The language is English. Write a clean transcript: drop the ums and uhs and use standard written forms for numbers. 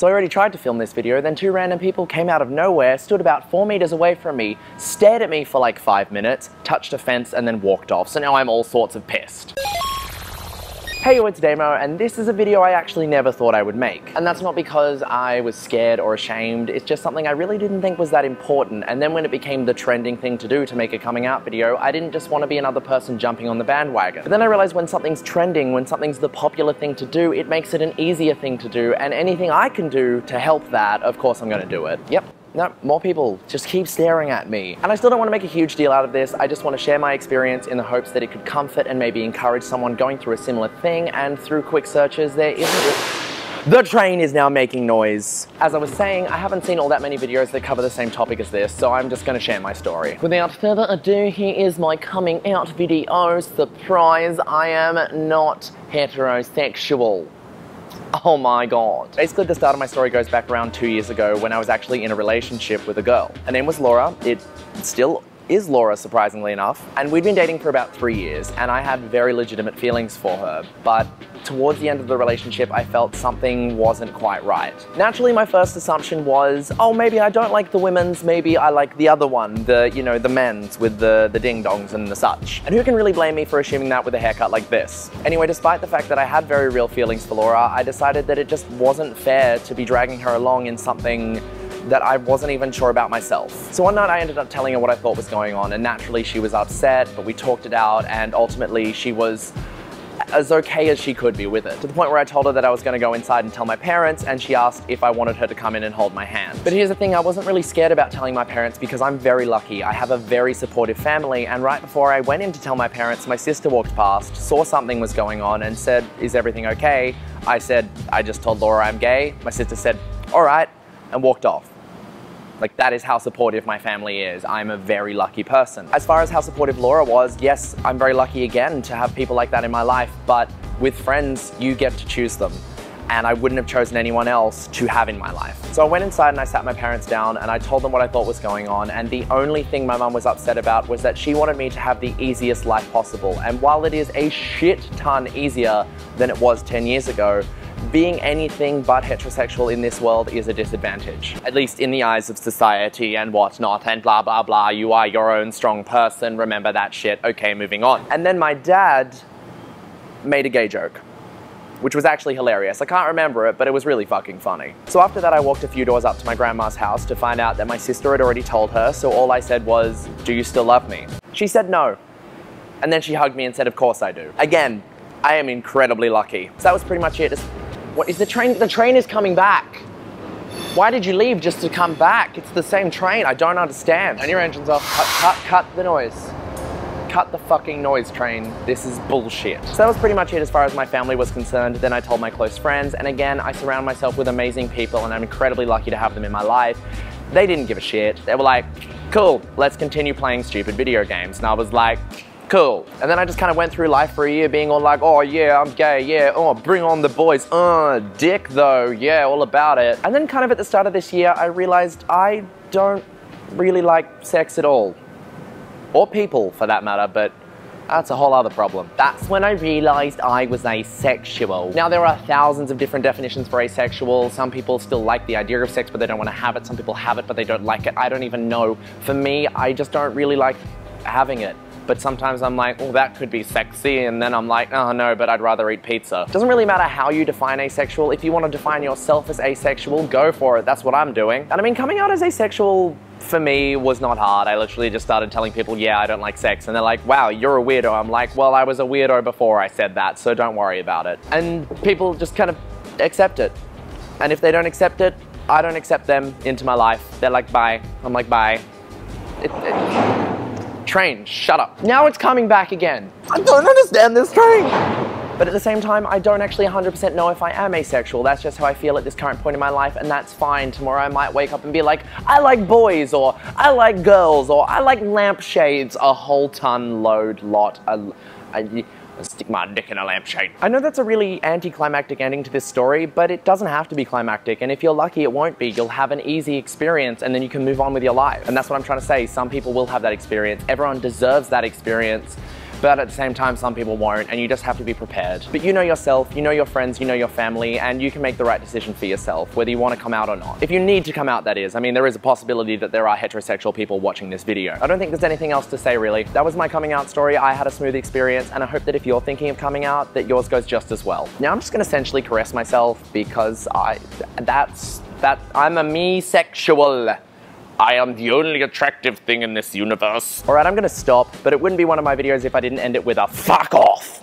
So I already tried to film this video, then two random people came out of nowhere, stood about 4 meters away from me, stared at me for like 5 minutes, touched a fence, and then walked off. So now I'm all sorts of pissed. Hey, it's HeyoDamo, and this is a video I actually never thought I would make. And that's not because I was scared or ashamed, it's just something I really didn't think was that important. And then when it became the trending thing to do to make a coming out video, I didn't just want to be another person jumping on the bandwagon. But then I realized when something's trending, when something's the popular thing to do, it makes it an easier thing to do, and anything I can do to help that, of course I'm gonna do it. Yep. No, more people just keep staring at me. And I still don't want to make a huge deal out of this. I just want to share my experience in the hopes that it could comfort and maybe encourage someone going through a similar thing, and through quick searches there isn't. The train is now making noise. As I was saying, I haven't seen all that many videos that cover the same topic as this, so I'm just going to share my story. Without further ado, here is my coming out video. Surprise, I am not heterosexual. Oh my god. Basically, the start of my story goes back around 2 years ago when I was actually in a relationship with a girl. Her name was Laura. It still is Laura, surprisingly enough. And we'd been dating for about 3 years, and I had very legitimate feelings for her. But towards the end of the relationship, I felt something wasn't quite right. Naturally, my first assumption was, oh, maybe I don't like the women's, maybe I like the other one, the men's with the ding-dongs and the such. And who can really blame me for assuming that with a haircut like this? Anyway, despite the fact that I had very real feelings for Laura, I decided that it just wasn't fair to be dragging her along in something that I wasn't even sure about myself. So one night I ended up telling her what I thought was going on, and naturally she was upset, but we talked it out, and ultimately she was as okay as she could be with it. To the point where I told her that I was going to go inside and tell my parents, and she asked if I wanted her to come in and hold my hand. But here's the thing, I wasn't really scared about telling my parents because I'm very lucky. I have a very supportive family, and right before I went in to tell my parents, my sister walked past, saw something was going on, and said, "Is everything okay?" I said, "I just told Laura I'm gay." My sister said, "All right," and walked off. Like, that is how supportive my family is. I'm a very lucky person. As far as how supportive Laura was, yes, I'm very lucky again to have people like that in my life, but with friends, you get to choose them. And I wouldn't have chosen anyone else to have in my life. So I went inside and I sat my parents down and I told them what I thought was going on, and the only thing my mum was upset about was that she wanted me to have the easiest life possible. And while it is a shit ton easier than it was 10 years ago, being anything but heterosexual in this world is a disadvantage. At least in the eyes of society and whatnot, and blah blah blah, you are your own strong person, remember that shit, okay, moving on. And then my dad made a gay joke, which was actually hilarious. I can't remember it, but it was really fucking funny. So after that I walked a few doors up to my grandma's house to find out that my sister had already told her, so all I said was, "Do you still love me?" She said no. And then she hugged me and said, "Of course I do." Again, I am incredibly lucky. So that was pretty much it. What is the train? The train is coming back. Why did you leave just to come back? It's the same train. I don't understand. Turn your engines off. Cut the noise. Cut the fucking noise, train. This is bullshit. So that was pretty much it as far as my family was concerned. Then I told my close friends, and again, I surround myself with amazing people, and I'm incredibly lucky to have them in my life. They didn't give a shit. They were like, "Cool, let's continue playing stupid video games." And I was like, cool. And then I just kind of went through life for a year being all like, "Oh yeah, I'm gay, yeah, oh, bring on the boys, dick though, yeah, all about it." And then kind of at the start of this year, I realized I don't really like sex at all. Or people, for that matter, but that's a whole other problem. That's when I realized I was asexual. Now, there are thousands of different definitions for asexual. Some people still like the idea of sex, but they don't want to have it. Some people have it, but they don't like it. I don't even know. For me, I just don't really like having it. But sometimes I'm like, oh, that could be sexy, and then I'm like, oh no, but I'd rather eat pizza. Doesn't really matter how you define asexual. If you want to define yourself as asexual, go for it. That's what I'm doing. And I mean, coming out as asexual for me was not hard. I literally just started telling people, yeah, I don't like sex. And they're like, wow, you're a weirdo. I'm like, well, I was a weirdo before I said that, so don't worry about it. And people just kind of accept it. And if they don't accept it, I don't accept them into my life. They're like, bye. I'm like, bye. Train, shut up. Now it's coming back again. I don't understand this train. But at the same time, I don't actually 100% know if I am asexual. That's just how I feel at this current point in my life, and that's fine. Tomorrow I might wake up and be like, I like boys, or I like girls, or I like lampshades, a whole ton, load, lot, I stick my dick in a lampshade. I know that's a really anticlimactic ending to this story, but it doesn't have to be climactic, and if you're lucky, it won't be. You'll have an easy experience, and then you can move on with your life. And that's what I'm trying to say. Some people will have that experience. Everyone deserves that experience. But at the same time, some people won't, and you just have to be prepared. But you know yourself, you know your friends, you know your family, and you can make the right decision for yourself, whether you want to come out or not. If you need to come out, that is. I mean, there is a possibility that there are heterosexual people watching this video. I don't think there's anything else to say, really. That was my coming out story. I had a smooth experience, and I hope that if you're thinking of coming out, that yours goes just as well. Now, I'm just gonna essentially caress myself because I'm a me-sexual. I am the only attractive thing in this universe. All right, I'm gonna stop, but it wouldn't be one of my videos if I didn't end it with a fuck off.